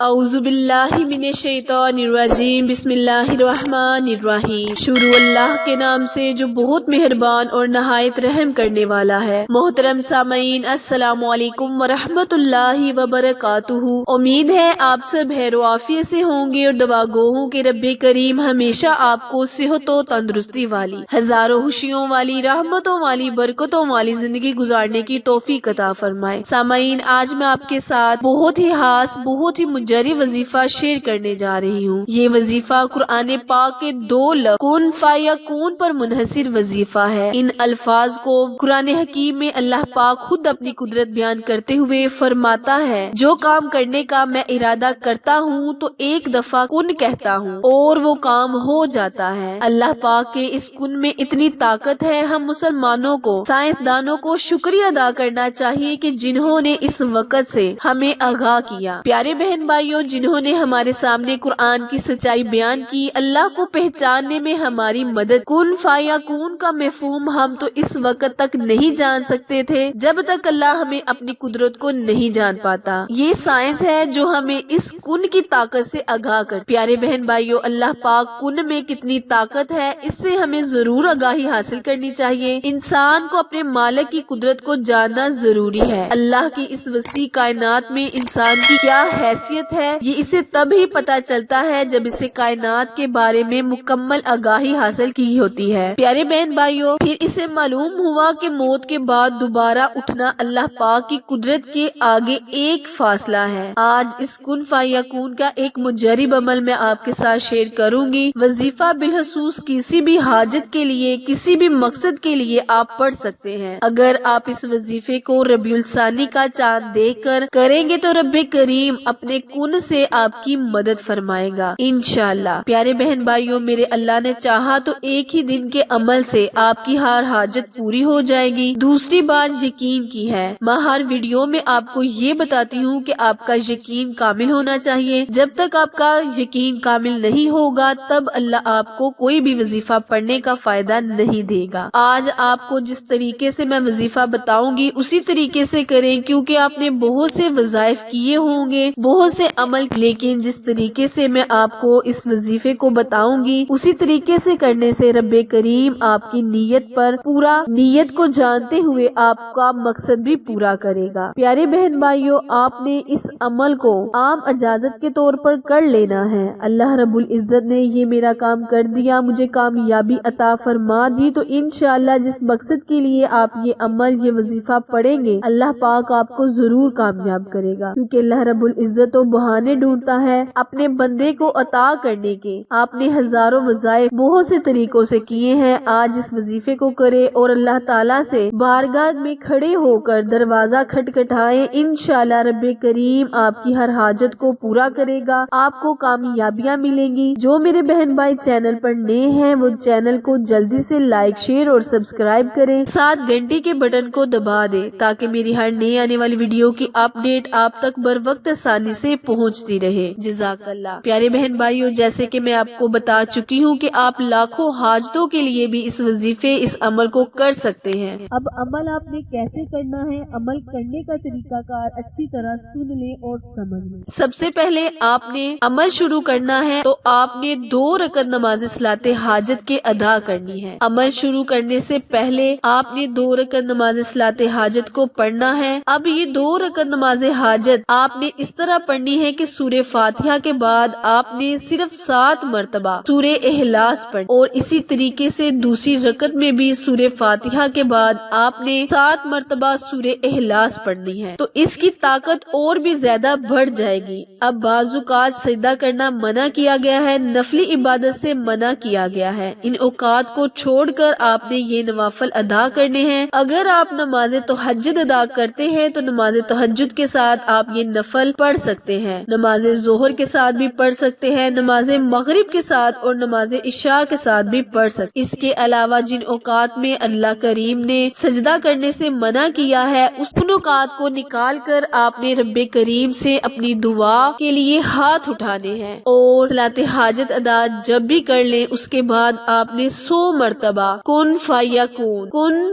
اعوذ باللہ من الشیطان الرجیم بسم اللہ الرحمن الرحیم۔ شروع اللہ کے نام سے جو بہت مہربان اور نہایت رحم کرنے والا ہے۔ محترم سامعین، السلام علیکم ورحمۃ اللہ وبرکاتہ۔ امید ہے آپ سب خیر و عافیت سے ہوں گے اور دعا گو ہوں کہ رب کریم ہمیشہ آپ کو صحت و تندرستی والی، ہزاروں خوشیوں والی، رحمتوں والی، برکتوں والی زندگی گزارنے کی توفیق عطا فرمائے۔ سامعین، آج میں آپ کے ساتھ بہت ہی خاص، بہت ہی جاری وظیفہ شیئر کرنے جا رہی ہوں۔ یہ وظیفہ قرآن پاک کے 2 لفظ کن فیکون پر منحصر وظیفہ ہے۔ ان الفاظ کو قرآن حکیم میں اللہ پاک خود اپنی قدرت بیان کرتے ہوئے فرماتا ہے، جو کام کرنے کا میں ارادہ کرتا ہوں تو ایک دفعہ کن کہتا ہوں اور وہ کام ہو جاتا ہے۔ اللہ پاک کے اس کن میں اتنی طاقت ہے، ہم مسلمانوں کو، سائنسدانوں کو شکریہ ادا کرنا چاہیے کہ جنہوں نے اس وقت سے ہمیں آگاہ کیا۔ پیارے بہن بھائیوں، جنہوں نے ہمارے سامنے قرآن کی سچائی بیان کی، اللہ کو پہچاننے میں ہماری مدد۔ کن فیکون کا مفہوم ہم تو اس وقت تک نہیں جان سکتے تھے جب تک اللہ ہمیں اپنی قدرت کو نہیں جان پاتا۔ یہ سائنس ہے جو ہمیں اس کن کی طاقت سے آگاہ کر۔ پیارے بہن بھائیوں، اللہ پاک کن میں کتنی طاقت ہے، اس سے ہمیں ضرور آگاہی حاصل کرنی چاہیے۔ انسان کو اپنے مالک کی قدرت کو جاننا ضروری ہے۔ اللہ کی اس وسیع کائنات میں انسان کی کیا حیثیت ہے، یہ اسے تب ہی پتا چلتا ہے جب اسے کائنات کے بارے میں مکمل آگاہی حاصل کی ہوتی ہے۔ پیارے بہن بھائیوں، پھر اسے معلوم ہوا کہ موت کے بعد دوبارہ اٹھنا اللہ پاک کی قدرت کے آگے ایک فاصلہ ہے۔ آج اس کن فیکون کا ایک مجرب عمل میں آپ کے ساتھ شیئر کروں گی۔ وظیفہ بالخصوص کسی بھی حاجت کے لیے، کسی بھی مقصد کے لیے آپ پڑھ سکتے ہیں۔ اگر آپ اس وظیفے کو ربیع الثانی کا چاند دیکھ کر کریں گے تو رب کریم اپنے کن سے آپ کی مدد فرمائے گا انشاءاللہ۔ پیارے بہن بھائیوں، میرے اللہ نے چاہا تو ایک ہی دن کے عمل سے آپ کی ہر حاجت پوری ہو جائے گی۔ دوسری بات یقین کی ہے۔ میں ہر ویڈیو میں آپ کو یہ بتاتی ہوں کہ آپ کا یقین کامل ہونا چاہیے۔ جب تک آپ کا یقین کامل نہیں ہوگا تب اللہ آپ کو کوئی بھی وظیفہ پڑھنے کا فائدہ نہیں دے گا۔ آج آپ کو جس طریقے سے میں وظیفہ بتاؤں گی اسی طریقے سے کریں، کیونکہ آپ نے بہت سے وظائف کیے ہوں گے، بہت سے عمل، لیکن جس طریقے سے میں آپ کو اس وظیفے کو بتاؤں گی اسی طریقے سے کرنے سے رب کریم آپ کی نیت پر پورا، نیت کو جانتے ہوئے آپ کا مقصد بھی پورا کرے گا۔ پیارے بہن بھائیوں، آپ نے اس عمل کو عام اجازت کے طور پر کر لینا ہے۔ اللہ رب العزت نے یہ میرا کام کر دیا، مجھے کامیابی عطا فرما دی، تو انشاءاللہ جس مقصد کے لیے آپ یہ عمل، یہ وظیفہ پڑھیں گے، اللہ پاک آپ کو ضرور کامیاب کرے گا، کیونکہ اللہ رب العزت و بہانے ڈھونڈتا ہے اپنے بندے کو عطا کرنے کے۔ آپ نے ہزاروں وظائف بہت سے طریقوں سے کیے ہیں، آج اس وظیفے کو کرے اور اللہ تعالیٰ سے بارگاہ میں کھڑے ہو کر دروازہ کھٹکھٹائے، انشاءاللہ رب کریم آپ کی ہر حاجت کو پورا کرے گا، آپ کو کامیابیاں ملیں گی۔ جو میرے بہن بھائی چینل پر نئے ہیں وہ چینل کو جلدی سے لائک، شیئر اور سبسکرائب کریں، ساتھ گھنٹی کے بٹن کو دبا دیں تاکہ میری ہر نئی آنے والی ویڈیو کی اپڈیٹ آپ تک بر وقت آسانی سے پہنچتی رہے۔ جزاک اللہ۔ پیارے بہن بھائیوں، جیسے کہ میں آپ کو بتا چکی ہوں کہ آپ لاکھوں حاجتوں کے لیے بھی اس وظیفے، اس عمل کو کر سکتے ہیں۔ اب عمل آپ نے کیسے کرنا ہے، عمل کرنے کا طریقہ کار اچھی طرح سن لیں اور سمجھ لیں۔ سب سے پہلے آپ نے عمل شروع کرنا ہے تو آپ نے 2 رکعت نماز صلاۃ حاجت کے ادا کرنی ہے۔ عمل شروع کرنے سے پہلے آپ نے 2 رکعت نماز صلاۃ حاجت کو پڑھنا ہے۔ اب یہ 2 رکعت نماز حاجت آپ نے اس طرح پڑھنی ہے کہ سورہ فاتحہ کے بعد آپ نے صرف 7 مرتبہ سورہ اخلاص پڑھ، اور اسی طریقے سے دوسری رکعت میں بھی سورہ فاتحہ کے بعد آپ نے 7 مرتبہ سورہ اخلاص پڑھنی ہے، تو اس کی طاقت اور بھی زیادہ بڑھ جائے گی۔ اب بعض اوقات سجدہ کرنا منع کیا گیا ہے، نفلی عبادت سے منع کیا گیا ہے، ان اوقات کو چھوڑ کر آپ نے یہ نوافل ادا کرنے ہیں۔ اگر آپ نماز تہجد ادا کرتے ہیں تو نماز تہجد کے ساتھ آپ یہ نفل پڑھ سکتے ہیں، نماز ظہر کے ساتھ بھی پڑھ سکتے ہیں، نماز مغرب کے ساتھ اور نماز عشاء کے ساتھ بھی پڑھ سکتے ہیں۔ اس کے علاوہ جن اوقات میں اللہ کریم نے سجدہ کرنے سے منع کیا ہے ان اوقات کو نکال کر آپ نے رب کریم سے اپنی دعا کے لیے ہاتھ اٹھانے ہیں، اور صلاۃ حاجت ادا جب بھی کر لیں اس کے بعد آپ نے 100 مرتبہ کن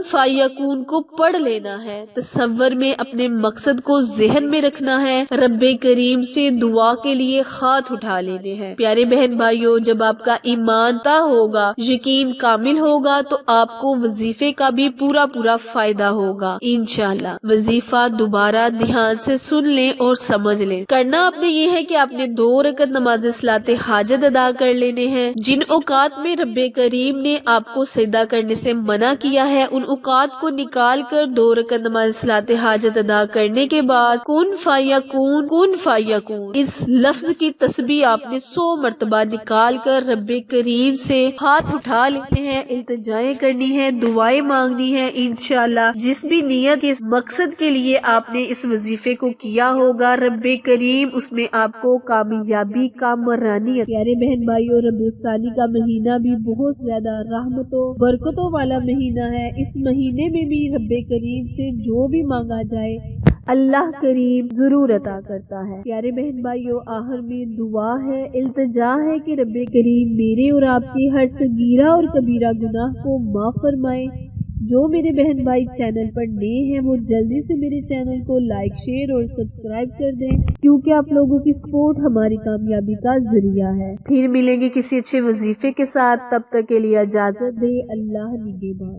فیکون کو پڑھ لینا ہے۔ تصور میں اپنے مقصد کو ذہن میں رکھنا ہے، رب کریم کریم سے دعا کے لیے ہاتھ اٹھا لینے ہیں۔ پیارے بہن بھائیوں، جب آپ کا ایمان تا ہوگا، یقین کامل ہوگا، تو آپ کو وظیفے کا بھی پورا فائدہ ہوگا انشاءاللہ۔ وظیفہ دوبارہ دھیان سے سن لیں اور سمجھ لیں۔ کرنا آپ نے یہ ہے کہ آپ نے 2 رکعت نماز صلاۃ حاجت ادا کر لینے ہیں۔ جن اوقات میں رب کریم نے آپ کو سجدہ کرنے سے منع کیا ہے، ان اوقات کو نکال کر 2 رکعت نماز صلاۃ حاجت ادا کرنے کے بعد کن فیکون اس لفظ کی تسبیح آپ نے 100 مرتبہ نکال کر رب کریم سے ہاتھ اٹھا لینے ہیں، التجائیں کرنی ہے، دعائیں مانگنی ہے انشاءاللہ۔ جس بھی نیت اس مقصد کے لیے آپ نے اس وظیفے کو کیا ہوگا، رب کریم اس میں آپ کو کامیابی کا مرانی ہے۔ پیارے بہن بھائیوں، ربیع الثانی کا مہینہ بھی بہت زیادہ رحمتوں برکتوں والا مہینہ ہے۔ اس مہینے میں بھی رب کریم سے جو بھی مانگا جائے اللہ کریم ضرور عطا کرتا ہے۔ پیارے بہن بھائیوں، آخر میں دعا ہے، التجا ہے کہ رب کریم میرے اور آپ کے ہر صغیرہ اور کبیرہ گناہ کو معاف فرمائے۔ جو میرے بہن بھائی چینل پر نئے ہیں وہ جلدی سے میرے چینل کو لائک، شیئر اور سبسکرائب کر دیں، کیونکہ آپ لوگوں کی سپورٹ ہماری کامیابی کا ذریعہ ہے۔ پھر ملیں گے کسی اچھے وظیفے کے ساتھ، تب تک کے لیے اجازت دے، اللہ نگہبان۔